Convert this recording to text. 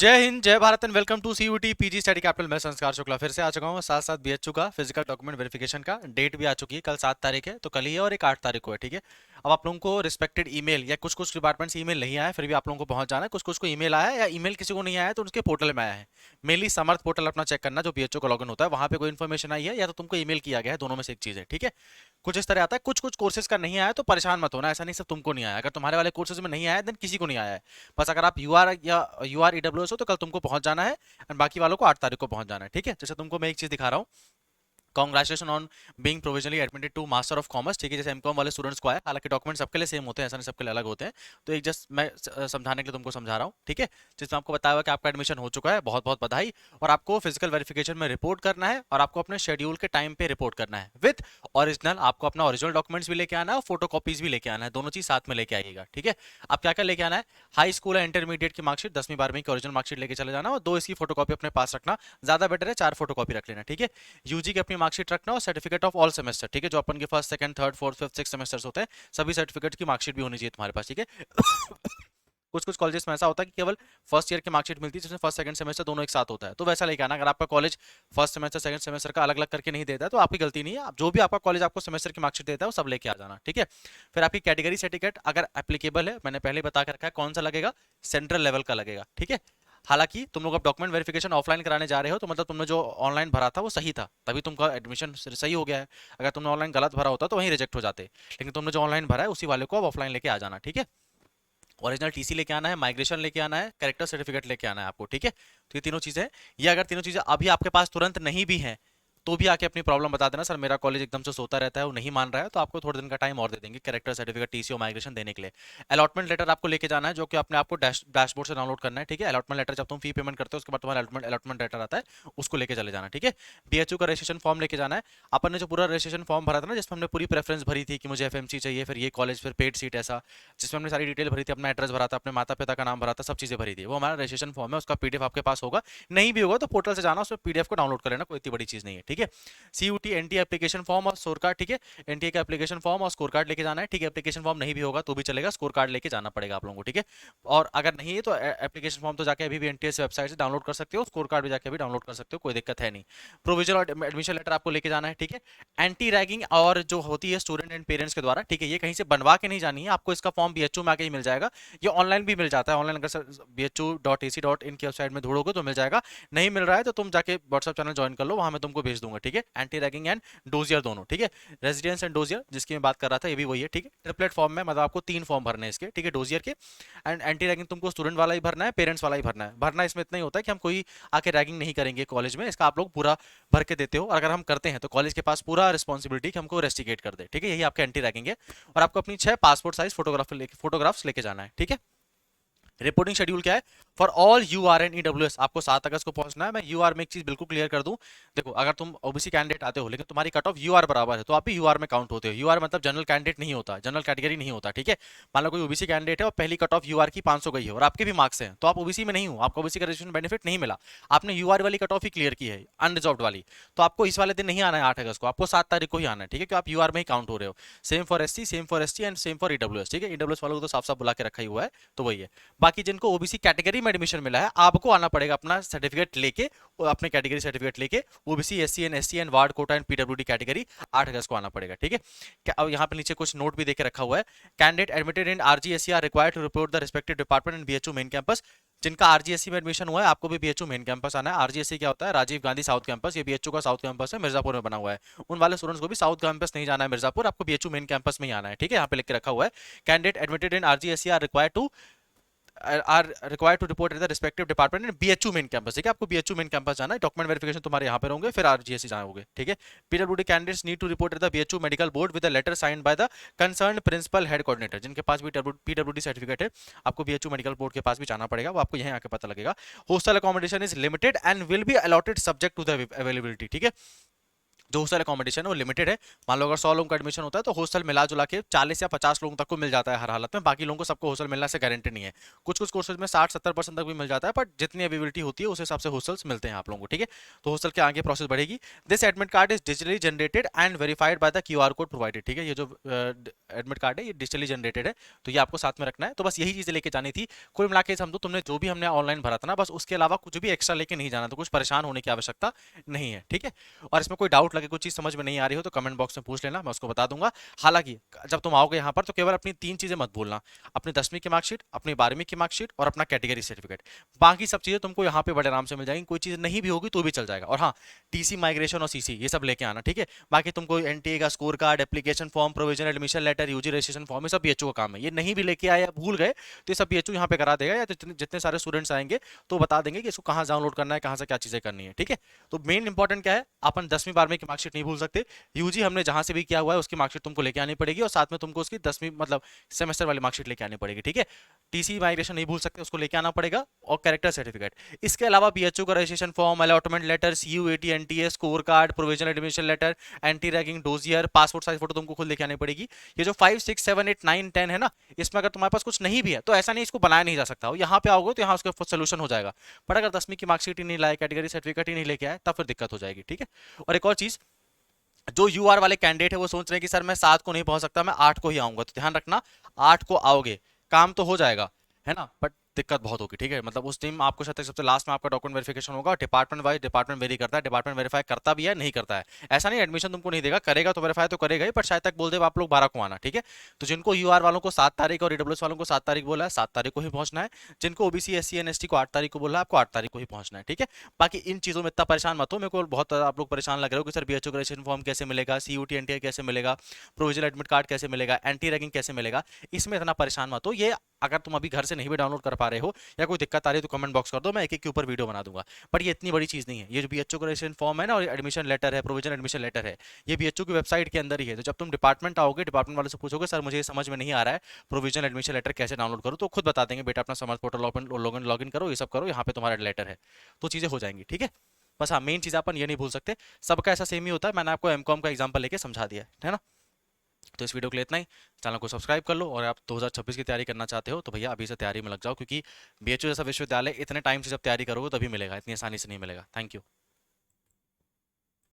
जय हिंद, जय Bharat and welcome to CUET PG study capital. मैं संस्कार शुक्ला फिर से आ चुका हूँ। साथ साथ बीएचयू का फिजिकल डॉक्यूमेंट वेरिफिकेशन का डेट भी आ चुकी है। कल 7 तारीख है, तो कल ही है, और एक 8 तारीख को है। ठीक है, अब आप लोगों को रिस्पेक्टेड ईमेल या कुछ कुछ डिपार्टमेंट से ईमेल नहीं आया है, फिर भी आप लोगों को पहुंच जाना है। कुछ कुछ को ईमेल आया है, या ईमेल किसी को नहीं आया है तो उनके पोर्टल में आया है। मेनली समर्थ पोर्टल अपना चेक करना, जो बीएचयू का लॉगिन होता है, वहां पे कोई इन्फॉर्मेशन आई है या तो तुमको ईमेल किया गया है, दोनों में से एक चीज है। ठीक है, कुछ इस तरह आता है। कुछ कुछ कोर्सेज का नहीं आया तो परेशान मत होना, ऐसा नहीं सब तुमको नहीं आया। अगर तुम्हारे वाले कोर्सेज में नहीं आया देन किसी को नहीं आया है। बस अगर आप यूआर या यूआर ईडब्ल्यूएस हो तो कल तुमको पहुंच जाना है, एंड बाकी वालों को 8 तारीख को पहुंच जाना है। ठीक है, जैसे तुमको मैं एक चीज दिखा रहा हूँ। Congratulation on being provisionally admitted to master of commerce. ठीक है, जैसे एमकॉम वाले स्टूडेंट्स को आया, हालांकि डॉक्यूमेंट सबके लिए सेम होते हैं, ऐसा नहीं सबके लिए अलग होते हैं। तो एक जस्ट मैं समझाने के लिए तुमको समझा रहा हूँ। ठीक है, जिसमें आपको बताया हुआ कि आपका एडमिशन हो चुका है, बहुत बहुत बधाई। और आपको फिजिकल वेरिफिकेशन में रिपोर्ट करना है, और आपको अपने शेड्यूल के टाइम पे रिपोर्ट करना है विद ओरिजिनल। आपको अपना ओरिजिनल डॉक्यूमेंट्स भी लेके आना है और फोटो कॉपीज भी लेके आना है, दोनों चीज साथ में लेके आइएगा। ठीक है, आप क्या क्या लेके आना है? हाई स्कूल या इंटरमीडिएट की मार्कशीट, 10वीं 12वीं की ओरिजिनल मार्कशीट लेके चले जाना, और 2 इसकी फोटो कॉपी अपने पास रखना। ज्यादा बेटर है 4 फोटो कॉपी रख लेना। ठीक है, यूजी की अपनी मार्कशीट रखना, और सर्टिफिकेट ऑफ ऑल सेमेस्टर। ठीक है, जो अपन के first second third fourth fifth six semesters होते हैं, सभी सर्टिफिकेट की मार्कशीट भी होनी चाहिए तुम्हारे पास। ठीक है, कुछ कुछ कॉलेजेस में ऐसा होता है कि केवल फर्स्ट ईयर की मार्कशीट मिलती है, जिसमें फर्स्ट सेकंड सेमेस्टर दोनों एक साथ होता है, तो वैसा लेके आना। अगर आपका college first semester second semester का अलग अलग करके नहीं देता है तो आपकी गलती नहीं है। आप जो भी आपका कॉलेज आपको सेमेस्टर की मार्कशीट देता है वो सब लेके आ जाना। ठीक है, फिर आपकी कैटेगरी सर्टिफिकेट अगर एप्लीकेबल है, मैंने पहले बता के रखा है कौन सा लगेगा, सेंट्रल लेवल का लगेगा। ठीक है, हालांकि तुम लोग अब डॉक्यूमेंट वेरिफिकेशन ऑफलाइन कराने जा रहे हो, तो मतलब तुमने जो ऑनलाइन भरा था वो सही था, तभी तुमका एडमिशन सही हो गया है। अगर तुमने ऑनलाइन गलत भरा होता तो वहीं रिजेक्ट हो जाते। लेकिन तुमने जो ऑनलाइन भरा है उसी वाले को अब ऑफलाइन लेके आ जाना। ठीक है, ओरिजिनल टीसी लेके आना है, माइग्रेशन लेके आना है, कैरेक्टर सर्टिफिकेट लेके आना है आपको। ठीक है, तो ये तीनों चीजें हैं। ये अगर तीनों चीजें अभी आपके पास तुरंत नहीं भी हैं तो भी आके अपनी प्रॉब्लम बता देना, सर मेरा कॉलेज एकदम से सोता रहता है, वो नहीं मान रहा है, तो आपको थोड़े दिन का टाइम और दे देंगे कैरेक्टर सर्टिफिकेट टीसी और माइग्रेशन देने के लिए। अलॉटमेंट लेटर आपको लेके जाना है, जो कि अपने आपको डैशबोर्ड से डाउनलोड करना है। ठीक है, अलॉटमेंट लेटर जब तुम फी पेमेंट करते हो उसके बाद तुम्हारा अलॉटमेंट लेटर आता है, उसको लेके चले जाना। ठीक है, बीएचयू का रजिस्ट्रेशन फॉर्म लेके जाना है। अपन ने जो पूरा रजिस्ट्रेशन फॉर्म भरा था ना, जिसमें हमने पूरी प्रेफरेंस भरी थी कि मुझे एफएमसी चाहिए, फिर ये कॉलेज, फिर पेड सीट, ऐसा जिसमें हमने सारी डिटेल भरी थी, अपना एड्रेस भरा था, अपने माता पिता का नाम भरा था, सब चीजें भरी थी, वो हमारा रजिस्ट्रेशन फॉर्म है। उसका पीडीएफ आपके पास होगा, नहीं भी होगा तो पोर्टल से जाना, उसमें पीडीएफ को डाउनलोड कर लेना, कोई इतनी बड़ी चीज नहीं है। ठीक है, सीयूटी एनटी एप्लीकेशन फॉर्म और स्कोर कार्ड। ठीक है, एनटीए का एप्लीकेशन फॉर्म और स्कोर कार्ड लेके जाना है। ठीक है, एप्लीकेशन फॉर्म नहीं भी होगा तो भी चलेगा, स्कोर कार्ड लेके जाना पड़ेगा आप लोगों को। ठीक है, और अगर नहीं है तो एप्लीकेशन फॉर्म तो जाके अभी भी एनटीए वेबसाइट से डाउनलोड कर सकते हो, स्कोर कार्ड भी जाके अभी डाउनलोड कर सकते हो, कोई दिक्कत है नहीं। प्रोविजनल एडमिशन लेटर आपको लेके जाना है। ठीक है, एंटी रैगिंग और जो होती है स्टूडेंट एंड पेरेंट्स के द्वारा, ठीक है, ये कहीं से बनवा के नहीं जानी है आपको, इसका फॉर्म बीएचयू में आके ही मिल जाएगा। ये ऑनलाइन भी मिल जाता है, ऑनलाइन अगर bhu.ac.in की वेबसाइट में ढूंढोगे तो मिल जाएगा। नहीं मिल रहा है तो तुम जाके व्हाट्सएप चैनल ज्वाइन कर लो, वहां मैं तुमको भेज दूंगा। ठीक है, एंटी रैगिंग एंड डोजियर दोनों। ठीक है, रेजिडेंस एंड डोजियर जिसकी मैं बात कर रहा था ये भी वही है। ठीक है, ट्रिपलेट फॉर्म में मतलब आपको 3 फॉर्म भरने हैं इसके। ठीक है, डोजियर के एंड एंटी रैगिंग तुमको स्टूडेंट वाला ही भरना है, पेरेंट्स वाला ही भरना है। भरना इसमें इतना ही होता है कि हम कोई आके रैगिंग नहीं करेंगे कॉलेज में, इसका आप लोग पूरा भर के देते हो, और अगर हम करते हैं तो कॉलेज के पास पूरा रिस्पॉन्सिबिलिटी कि हमको रेस्टिकेट कर दे। ठीक है, यही आपका एंटी रैगिंग है। और आपको अपनी 6 पासपोर्ट साइज फोटोग्राफ्स लेके जाना है। ठीक है, रिपोर्टिंग शेड्यूल क्या है for all UR and EWS, आपको 7 अगस्त को पहुंचना है। मैं यूआर में एक चीज बिल्कुल क्लियर कर दूं, देखो अगर तुम ओबीसी कैंडिडेट आते हो लेकिन तुम्हारी कट ऑफ यूआर बराबर है तो आप भी यूआर में काउंट होते हो। यूआर मतलब जनरल कैंडिडेट नहीं होता, जनरल कैटेगरी नहीं होता। ठीक है, मान लो कोई ओबीसी कैंडिडेट है और पहली कट ऑफ यूआर की 500 गई है और आपके भी मार्क्स हैं, तो आप ओबीसी में नहीं हो, आपको ओबीसी का रजिस्ट्रेशन बेनिफिट नहीं मिला, आपने यूआर वाली कट ऑफ ही क्लियर की है अनरिजर्व्ड वाली, तो आपको इस वाले दिन नहीं आना है 8 अगस्त को, आपको 7 तारीख को ही आना है। ठीक है, कि आप यूआर में ही काउंट हो रहे हो। Same for SC, same for ST and same for EWS. ठीक है, ईडब्ल्यूएस वालों को तो साफ साफ बुला के रखा ही हुआ है, तो वही है। बाकी जिनको ओबीसी कैटेगरी में एडमिशन मिला है आपको आना पड़ेगा अपना सर्टिफिकेट लेके, अपने कैटेगरी सर्टिफिकेट लेके, OBC SC and ward quota and PWD category 8 अगस्त को आना पड़ेगा। ठीक है, अब यहाँ पे नीचे कुछ नोट भी देके रखा हुआ है। Candidate admitted in RGSC are required to report the respective department in BHU main campus. जिनका आरजीएससी में एडमिशन हुआ है आपको भी बीएचयू मेन कैंपस आना है। आरजीएससी क्या होता है? राजीव गांधी साउथ कैंपस, ये बीएचयू का साउथ कैंपस है, मिर्जापुर में बना हुआ है। उन वाले स्टूडेंट्स को भी साउथ कैंपस नहीं जाना है मिर्जापुर, आपको बीएचयू मेन कैंपस में ही आना है। ठीक है, यहाँ पे लिख के रखा हुआ है candidate admitted in RGSC are required to report at the respective department in BHU main campus. ठीक है, आपको बीएचयू मेन कैंपस जाना है, डॉक्यूमेंट वेरिफिकेशन तुम्हारे यहाँ पे होंगे, फिर आरजीएससी जाओगे। ठीक है, PWD candidates need to report at the BHU medical board with a letter signed by the concerned principal head coordinator. जिनके पास भी पीडब्ल्यूडी सर्टिफिकेट है आपको बीएचयू मेडिकल बोर्ड के पास भी जाना पड़ेगा, वो आपको यहीं आके पता लगेगा। Hostel accommodation is limited and will be allotted subject to the availability. ठीक है, जो हॉस्टल अकोमोडेशन है वो लिमिटेड है। मान लो अगर 100 लोगों का एडमिशन होता है तो हॉस्टल मिला जुला के 40 या 50 लोगों तक को मिल जाता है हर हालत में, बाकी लोगों को सबको हॉस्टल मिलने से गारंटी नहीं है। कुछ कुछ कोर्सेज में 60-70% तक भी मिल जाता है, बट जितनी अवेलेबिलिटी होती है उस हिसाब से हॉस्टल्स मिलते हैं आप लोगों को, ठीक है। तो हॉस्टल के आगे प्रोसेस बढ़ेगी। This admit card is digitally generated and verified by the QR code provided, ठीक है। ये जो एडमिट कार्ड है ये डिजिटली जनरेटेड है, तो ये आपको साथ में रखना है। तो बस यही चीजें लेके जानी थी। कुल मिला के समझो तुमने जो भी हमने ऑनलाइन भरा था ना, बस उसके अलावा कुछ भी एक्स्ट्रा लेके नहीं जाना, तो कुछ परेशान होने की आवश्यकता नहीं है, ठीक है। और इसमें कोई डाउट लगे, कुछ चीज समझ में नहीं आ रही हो तो कमेंट बॉक्स में पूछ लेना, मैं उसको बता दूंगा। हालांकि जब तुम आओगे यहाँ पर तो केवल अपनी 3 चीजें मत भूलना, अपनी 10वीं की मार्कशीट, अपनी 12वीं की मार्कशीट और अपना कैटेगरी सर्टिफिकेट। बाकी सब चीजें तुमको यहाँ पे बड़े आराम से मिल जाएंगी, कोई चीज नहीं भी होगी तो भी चल जाएगा। और हाँ, TC माइग्रेशन और CC ये सब लेके आना, ठीक है। बाकी तुमको NTA का score card, application form, provisional admission letter, UG registration form, ये सब BHO का काम है। ये नहीं भी लेके आया या भूल गए तो ये सब BHO यहाँ पे करा देगा, या जितने सारे स्टूडेंट्स आएंगे तो बता देंगे कि इसको कहाँ डाउनलोड करना है, कहाँ से क्या चीजें करनी है, ठीक है। तो मेन इंपॉर्टेंट क्या है, अपन 10वीं 12वीं की मार्कशीट नहीं भूल सकते। UG हमने जहां से भी किया हुआ है उसकी मार्कशीट तुमको लेके आनी पड़ेगी, और साथ में तुमको उसकी 10वीं मतलब सेमेस्टर वाली मार्कशीट लेके आनी पड़ेगी, ठीक है। TC माइग्रेशन नहीं भूल सकते, उसको लेके आना पड़ेगा, और कैरेक्टर सर्टिफिकेट। इसके अलावा BHO का registration form, allotment letter, CU80 NTA score card, provisional admission letter, anti ragging dossier, passport size photo तुमको खुद लेके आनी पड़ेगी। ये जो 5 6 7 8 9 10 है ना, इसमें अगर तुम्हारे पास कुछ नहीं भी है तो ऐसा नहीं इसको बनाया नहीं जा सकता हो, यहाँ पे आओगे तो यहाँ उसका सोल्यूशन हो जाएगा। पर अगर 10वीं की मार्कशीट ही नहीं लाए, कैटेगरी सर्टिफिकेट ही नहीं लेके आए, तब फिर दिक्कत हो जाएगी, ठीक है। और एक और चीज, जो UR वाले कैंडिडेट है वो सोच रहे हैं कि सर मैं 7 को नहीं पहुंच सकता, मैं 8 को ही आऊंगा, तो ध्यान रखना 8 को आओगे, काम तो हो जाएगा, है ना, बट दिक्कत बहुत होगी, ठीक है। मतलब उस दिन आपको शायद तक सबसे लास्ट में आपका डॉक्यूमेंट वेरिफिकेशन होगा, डिपार्टमेंट वाइज डिपार्टमेंट वेरी करता है, डिपार्टमेंट वेरीफाई करता भी है नहीं करता है। ऐसा नहीं एडमिशन तुमको नहीं देगा, करेगा तो वेरीफाई तो करेगा ही, पर शायद तक बोल दे आप लोग 12 को आना, ठीक है। तो जिनको UR वालों को 7 तारीख और EWS वालों को 7 तारीख बोला है, 7 तारीख को ही पहुंचना है। जिनको OBC SC NST को 8 तारीख को बोला है, आपको 8 तारीख को ही पहुंचना है, ठीक है। बाकी इन चीजों में इतना परेशान मत हो, मेरे को बहुत आप लोग परेशान लग रहे हो कि सर BHO ग्रेजुएशन फॉर्म कैसे मिलेगा, CUT NTA कैसे मिलेगा, प्रोविजनल एडमिट कार्ड कैसे मिलेगा, एंटी रैगिंग कैसे मिलेगा। इसमें इतना परेशान मत हो, ये अगर तुम अभी घर से नहीं भी डाउनलोड कर पा रहे हो या कोई दिक्कत आ रही है तो कमेंट बॉक्स कर दो, मैं एक एक के ऊपर वीडियो बना दूंगा। पर ये इतनी बड़ी चीज नहीं है, ये जो BHO का रजिस्ट्रेशन फॉर्म है ना और एडमिशन लेटर है, प्रोविजनल एडमिशन लेटर है, ये BHO की वेबसाइट के अंदर ही है। तो जब तुम डिपार्टमेंट आओगे, डिपार्टमेंट वाले से पूछोगे सर मुझे समझ में नहीं आ रहा है, प्रोविजनल एडमिशन लेटर कैसे डाउनलोड करूँ, तो खुद बता देंगे बेटा अपना समर्थ पोर्टल लॉग इन करो, ये सब करो, यहाँ पे तुम्हारा लेटर है, तो चीजें हो जाएंगी, ठीक है। बस हाँ, मेन चीज अपन ये नहीं भूल सकते, सबका ऐसा सेम ही होता है, मैंने आपको MCOM का एग्जाम्पल लेके समझा दिया है ना। तो इस वीडियो के लिए इतना ही, चैनल को सब्सक्राइब कर लो, और आप 2026 की तैयारी करना चाहते हो तो भैया अभी से तैयारी में लग जाओ, क्योंकि BHO जैसा विश्वविद्यालय इतने टाइम से जब तैयारी करोगे तभी मिलेगा, इतनी आसानी से नहीं मिलेगा। Thank you.